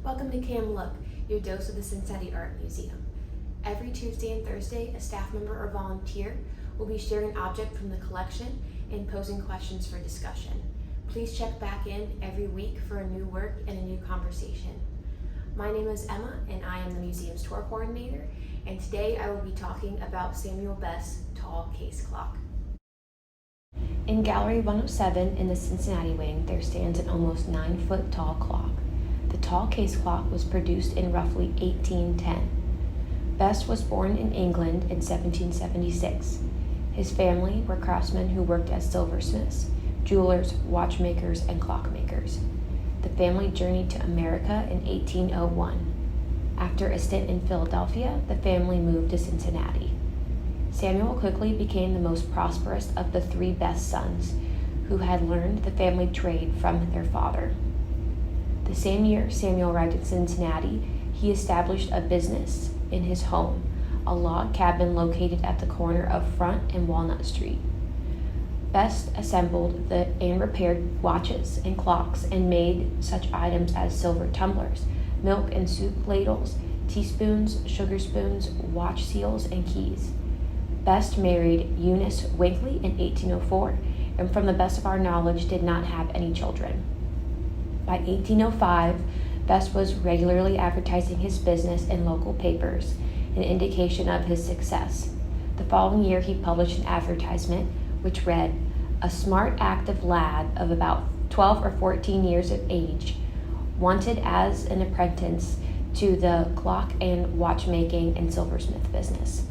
Welcome to Cam Look, your dose of the Cincinnati Art Museum. Every Tuesday and Thursday, a staff member or volunteer will be sharing an object from the collection and posing questions for discussion. Please check back in every week for a new work and a new conversation. My name is Emma and I am the museum's tour coordinator, and today I will be talking about Samuel Best's tall case clock. In Gallery 107 in the Cincinnati wing, there stands an almost 9-foot tall clock. The tall case clock was produced in roughly 1810. Best was born in England in 1776. His family were craftsmen who worked as silversmiths, jewelers, watchmakers, and clockmakers. The family journeyed to America in 1801. After a stint in Philadelphia, the family moved to Cincinnati. Samuel quickly became the most prosperous of the three Best sons, who had learned the family trade from their father. The same year Samuel arrived in Cincinnati, he established a business in his home, a log cabin located at the corner of Front and Walnut Street. Best assembled and repaired watches and clocks and made such items as silver tumblers, milk and soup ladles, teaspoons, sugar spoons, watch seals, and keys. Best married Eunice Winkley in 1804, and from the best of our knowledge did not have any children. By 1805, Best was regularly advertising his business in local papers, an indication of his success. The following year, he published an advertisement which read, "A smart, active lad of about 12 or 14 years of age, wanted as an apprentice to the clock and watchmaking and silversmith business."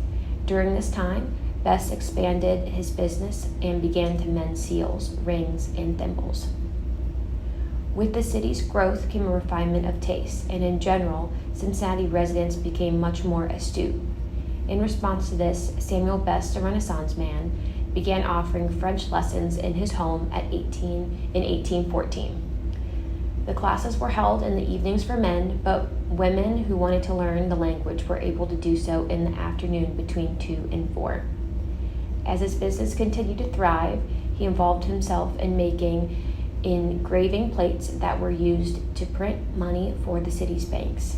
During this time, Best expanded his business and began to mend seals, rings, and thimbles. With the city's growth came a refinement of taste, and in general, Cincinnati residents became much more astute. In response to this, Samuel Best, a Renaissance man, began offering French lessons in his home in 1814. The classes were held in the evenings for men, but women who wanted to learn the language were able to do so in the afternoon between 2 and 4. As his business continued to thrive, he involved himself in making engraving plates that were used to print money for the city's banks.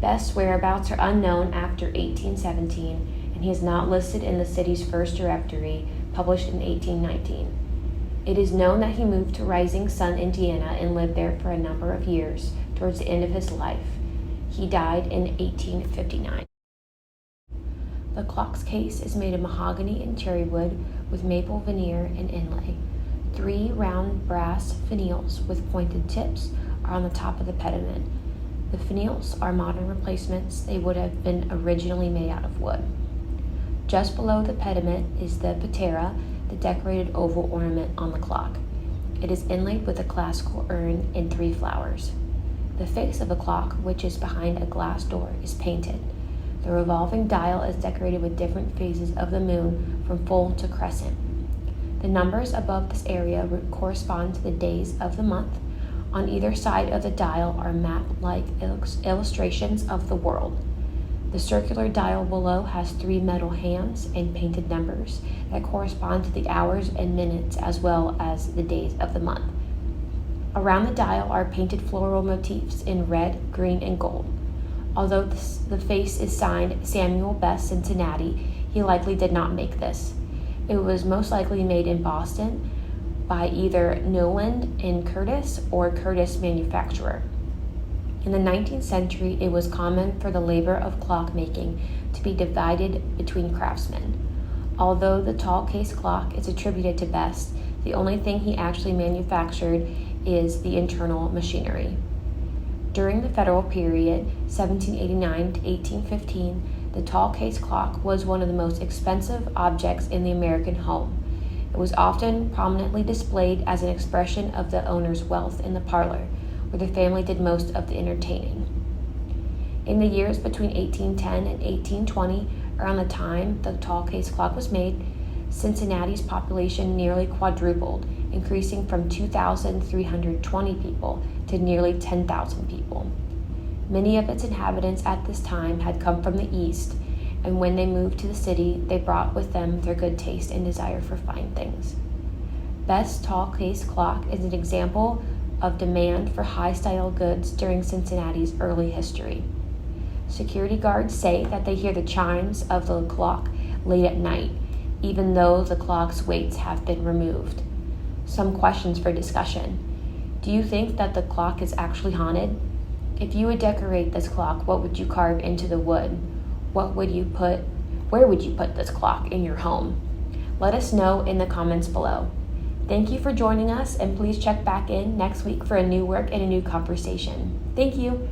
Best's whereabouts are unknown after 1817, and he is not listed in the city's first directory, published in 1819. It is known that he moved to Rising Sun, Indiana, and lived there for a number of years towards the end of his life. He died in 1859. The clock's case is made of mahogany and cherry wood with maple veneer and inlay. 3 round brass finials with pointed tips are on the top of the pediment. The finials are modern replacements. They would have been originally made out of wood. Just below the pediment is the patera, the decorated oval ornament on the clock. It is inlaid with a classical urn and 3 flowers. The face of the clock, which is behind a glass door, is painted. The revolving dial is decorated with different phases of the moon from full to crescent. The numbers above this area correspond to the days of the month. On either side of the dial are map-like illustrations of the world. The circular dial below has 3 metal hands and painted numbers that correspond to the hours and minutes as well as the days of the month. Around the dial are painted floral motifs in red, green, and gold. Although the face is signed Samuel Best, Cincinnati, he likely did not make this. It was most likely made in Boston by either Nowland and Curtis or Curtis Manufacturer. In the 19th century, it was common for the labor of clockmaking to be divided between craftsmen. Although the tall case clock is attributed to Best, the only thing he actually manufactured is the internal machinery. During the Federal period, 1789 to 1815, the tall case clock was one of the most expensive objects in the American home. It was often prominently displayed as an expression of the owner's wealth in the parlor, where the family did most of the entertaining. In the years between 1810 and 1820, around the time the tall case clock was made, Cincinnati's population nearly quadrupled, increasing from 2,320 people to nearly 10,000 people. Many of its inhabitants at this time had come from the East, and when they moved to the city, they brought with them their good taste and desire for fine things. Best's tall case clock is an example of demand for high-style goods during Cincinnati's early history. Security guards say that they hear the chimes of the clock late at night, even though the clock's weights have been removed. Some questions for discussion. Do you think that the clock is actually haunted? If you would decorate this clock, what would you carve into the wood? Where would you put this clock in your home? Let us know in the comments below. Thank you for joining us, and please check back in next week for a new work and a new conversation. Thank you.